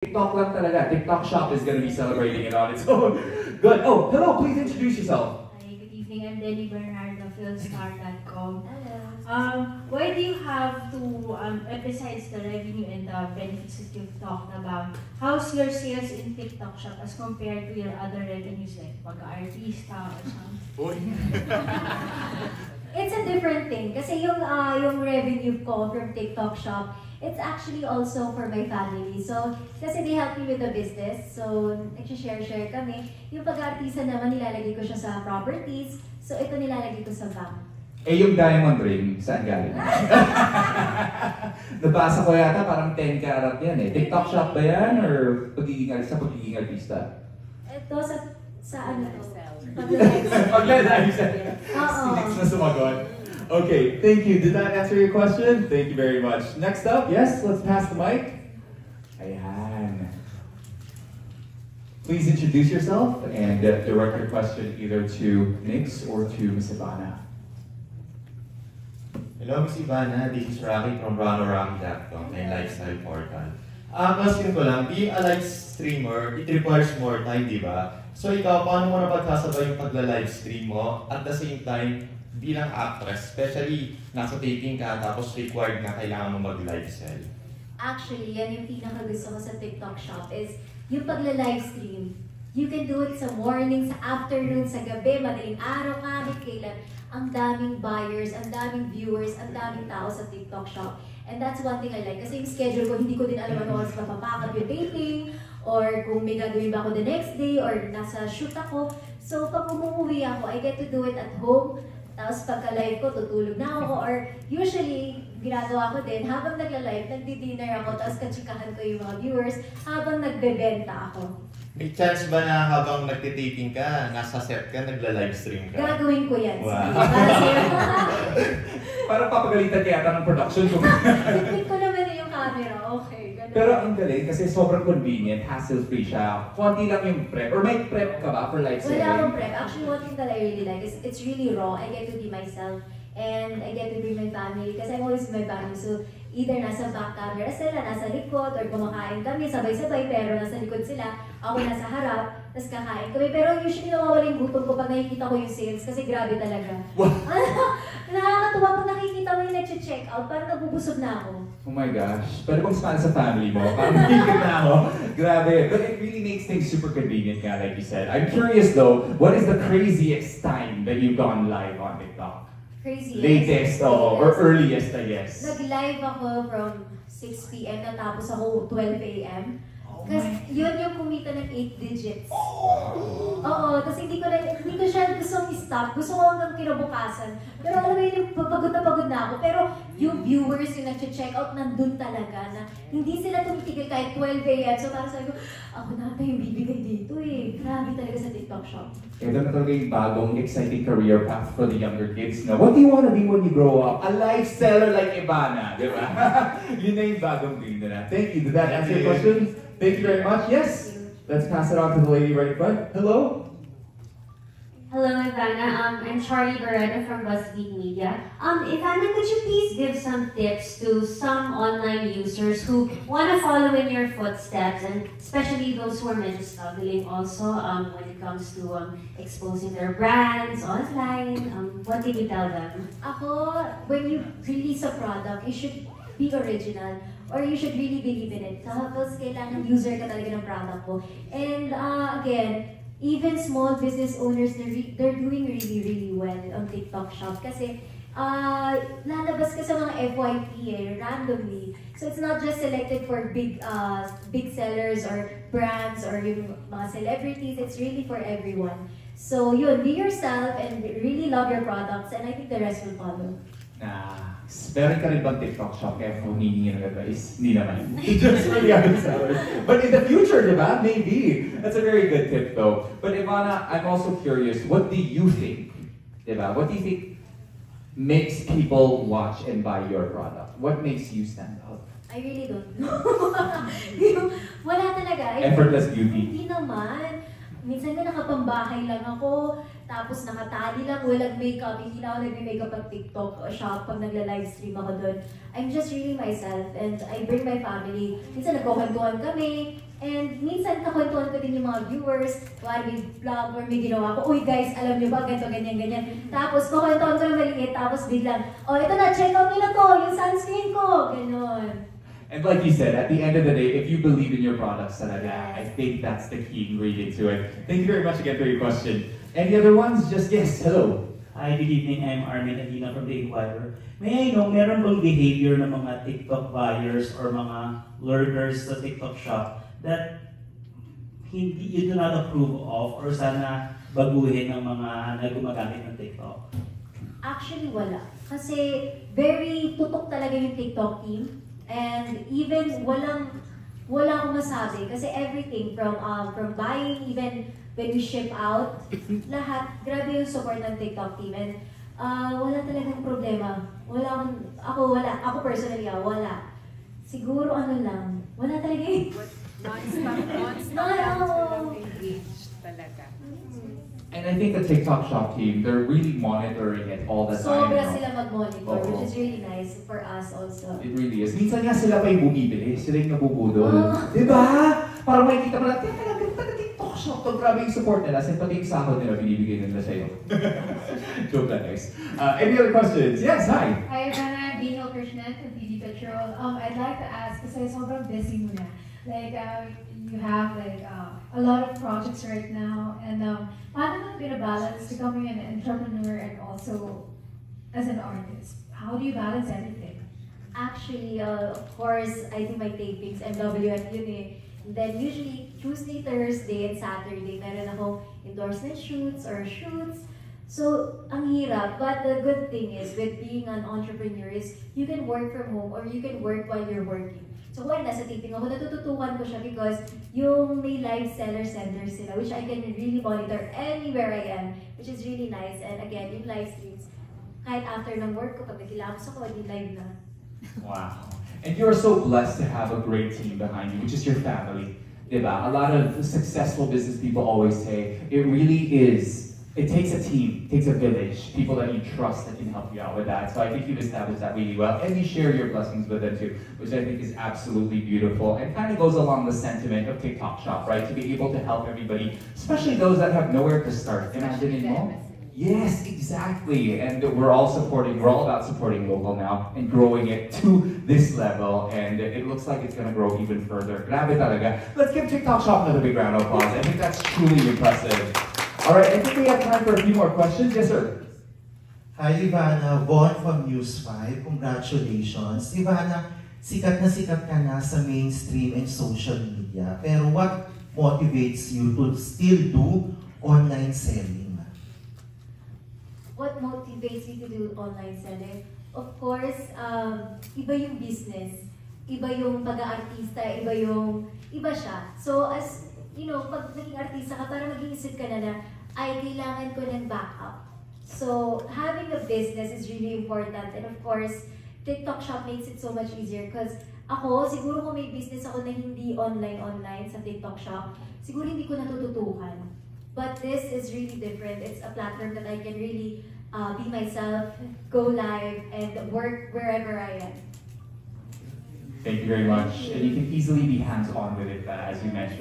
TikTok lang talaga. TikTok Shop is gonna be celebrating it on its own. Good. Oh, hello. Please introduce yourself. Hi, good evening. I'm Denny Bernard of Philstar.com. Hello. Why do you have to, besides the revenue and the benefits that you've talked about, how's your sales in TikTok Shop as compared to your other revenues like pag-artista or something? It's a different thing. Kasi yung revenue ko from TikTok Shop, it's actually also for my family. So, kasi they help me with the business. So, nag-share kami. Yung pag-artista naman, nilalagay ko siya sa properties. So, ito nilalagay ko sa bank. Eh, yung diamond ring, saan galing? Nabasa ko yata parang 10 karat yan eh. TikTok Shop ba yan? Or pagiging artista? Ito sa ano to? Pag-live sell. Oo. Next na sumagot. Okay, thank you. Did that answer your question? Thank you very much. Next up, yes, let's pass the mic. Ayan. Please introduce yourself and direct your question either to Nix or to Ms. Ivana. Hello, Ms. Ivana. This is Rocky from RanoRocky.com, my lifestyle portal. Question ko lang, being a live streamer, it requires more time, di ba? So ikaw, paano mo napagsasabay yung pagla-live stream mo at the same time, bilang actress, especially nasa taping ka tapos required na kailangan mo mag-live sell? Actually, yan yung pinaka-gusto ko sa TikTok Shop is yung pagla-live stream. You can do it sa morning, sa afternoon, sa gabi, madaling araw, kahit kailan. Ang daming buyers, ang daming viewers, ang daming tao sa TikTok Shop. And that's one thing I like. Kasi yung schedule ko, hindi ko din alam ano oras mapapakat yung taping, or kung may gagawin ba ako the next day, or nasa shoot ako. So pag umuwi ako, I get to do it at home. Tapos pagka-live ko, tutulog na ako. Or usually, ginagawa ko din, habang nagla-live, nagdi-dinner ako, tapos katsikahan ko yung mga viewers, habang nagbebenta ako. May chance ba na habang nagtitaping ka, nasa set ka, nagla-live stream ka? Gagawin ko yan. Wow. Parang papagalitan kaya ng production ko. Bitbit ko naman yung camera, okay. Ganun. Pero ang galing kasi sobrang convenient, hassle-free siya. Konti lang yung prep. Or may prep ka ba for live selling? Wala akong prep. Actually, one thing that I really like is it's really raw. I get to be myself. And I get to bring my family. Kasi I'm always with my family. So, either nasa back camera sila, nasa likod, or kumakain kami sabay-sabay, pero nasa likod sila, ako nasa harap, tapos kakain kami. Pero usually nawawala yung gutom ko pag nakikita ko yung sales, kasi grabe talaga. Wow. Nakakatuwa pag nakikita mo yung nag-check out, parang nabubusog na ako. Oh my gosh. Pwede bang sumali sa family mo? Parang higit na ako. Grabe. But it really makes things super convenient nga, like you said. I'm curious though, what is the craziest time that you've gone live on TikTok? Crazy. Latest, or earliest, I guess. Nag-live ako from 6 p.m. natapos ako 12 a.m. Kasi yun yung kumita ng 8 digits. Oo, kasi hindi ko siya gustong i-stop. Gusto ko hanggang kinabukasan. Pero alam mo yun, pagod na ako. Pero yung viewers yung nag-check out, nandun talaga na hindi sila tumitigil kahit 12 a.m. So parang sabi ko, ako na ata yung bibigay dito eh. Grabe talaga sa TikTok Shop. Ito na talaga yung bagong exciting career path for the younger kids. No? What do you want to be when you grow up? A life seller like Ivana, di ba? Yun na yung bagong thing nila. Thank you. Did that answer your question? Thank you very much. Yes. Let's pass it on to the lady right in front. Hello. Hello, Ivana. I'm Charlie Barreda from BuzzFeed Media. Ivana, could you please give some tips to some online users who want to follow in your footsteps, and especially those who are maybe struggling also when it comes to exposing their brands online? What did you tell them? Ako, when you release a product, you should be original, or you should really believe in it. Tapos, kailangan user ka talaga ng product mo. And again, even small business owners, they're doing really well on TikTok Shop. Kasi lalabas ka sa mga FYP randomly. So it's not just selected for big sellers or brands or yung mga celebrities. It's really for everyone. So yun, be yourself and really love your products, and I think the rest will follow. Meron ka rin bang TikTok Shop kaya kung humingi ng advice? Hindi naman. Just for the other sellers. But in the future, di ba? Maybe. That's a very good tip though. But Ivana, I'm also curious, what do you think? Di ba? What do you think makes people watch and buy your product? What makes you stand out? I really don't know. Wala talaga. Effortless beauty. Hindi naman. Minsan nga nakapambahay lang ako, tapos nakatali lang, walang makeup, hindi na ako nagme-makeup at TikTok shop pag nagla-livestream ako doon. I'm just really myself and I bring my family. Minsan nagkukwentuhan kami, And minsan kakwentuhan ko din yung mga viewers, may vlog or may ginawa ko, uy guys, alam niyo ba, ganito, ganyan, ganyan. Tapos kakwentuhan ko na maliit, tapos biglang, oh ito na, check out nila to, yung sunscreen ko, ganon. And like you said, at the end of the day, if you believe in your products, talaga, I think that's the key ingredient to it. Thank you very much again for your question. Any other ones? Just yes, hello. Hi, good evening. I'm Armin Adina from The Inquirer. May I know, meron bang behavior ng mga TikTok buyers or mga lurkers sa TikTok shop that you do not approve of or sana baguhin ng mga gumagamit ng TikTok? Actually, wala. Kasi very tutok talaga yung TikTok team. And even wala akong masabi. Kasi everything from buying, even when we ship out, lahat, grabe yung support ng TikTok team. And wala talagang problema. Ako personally, wala. Siguro ano lang, wala talaga eh. Non-stop lang engaged talaga. And I think the TikTok shop team, they're really monitoring it all the time. Sobra no? sila mag-monitor, Oo. which is really nice for us also. It really is. Minsan nga sila pa yung bumibili, sila yung nabubudol. Diba? Para makikita mo lang, taga TikTok shop to, grabe yung support nila. Kasi pati yung sahod nila, binibigay nila sa'yo. Joke lang, guys. Any other questions? Yes, hi. Hi, Ivana. Dino Krishnan from PD Petrol. I'd like to ask, kasi sobrang busy mo na. Like, you have like a lot of projects right now, and paano mo binabalance becoming an entrepreneur and also as an artist? How do you balance everything? Actually, of course, I do my tapings, MWF yun eh. And then usually, Tuesday, Thursday, and Saturday, meron akong endorsement shoots or shoots. So, ang hirap. But the good thing is, with being an entrepreneur is, you can work from home or you can work while you're working. So, while nasa taping ako, natututukan ko siya because yung may live seller centers sila, which I can really monitor anywhere I am, which is really nice. And again, yung live streams, kahit after ng work ko, pag nagkilamos ako, di live na. Wow. And you're so blessed to have a great team behind you, which is your family. Diba? A lot of successful business people always say, it really is. It takes a team, it takes a village, people that you trust that can help you out with that. So I think you've established that really well, and you share your blessings with them too, which I think is absolutely beautiful, and kind of goes along the sentiment of TikTok Shop, right? To be able to help everybody, especially those that have nowhere to start. Imagine in Mo. Yes, exactly. And we're all about supporting local now and growing it to this level, and it looks like it's gonna grow even further. Grabe talaga. Let's give TikTok Shop another big round of applause. I think that's truly impressive. All right, I think we have time for a few more questions. Yes, sir. Hi, Ivana. Von from News 5. Congratulations. Ivana, sikat ka na sa mainstream and social media. Pero what motivates you to still do online selling? What motivates you to do online selling? Of course, iba yung business. Iba yung pag-aartista, iba siya. So as, you know, pag naging artista ka, para mag-iisip ka na ay kailangan ko ng backup. So having a business is really important. And of course, TikTok Shop makes it so much easier because ako, siguro kung may business ako na hindi online sa TikTok Shop, siguro hindi ko natututukan. But this is really different. It's a platform that I can really be myself, go live, and work wherever I am. Thank you very much. And you can easily be hands-on with it, as you mentioned.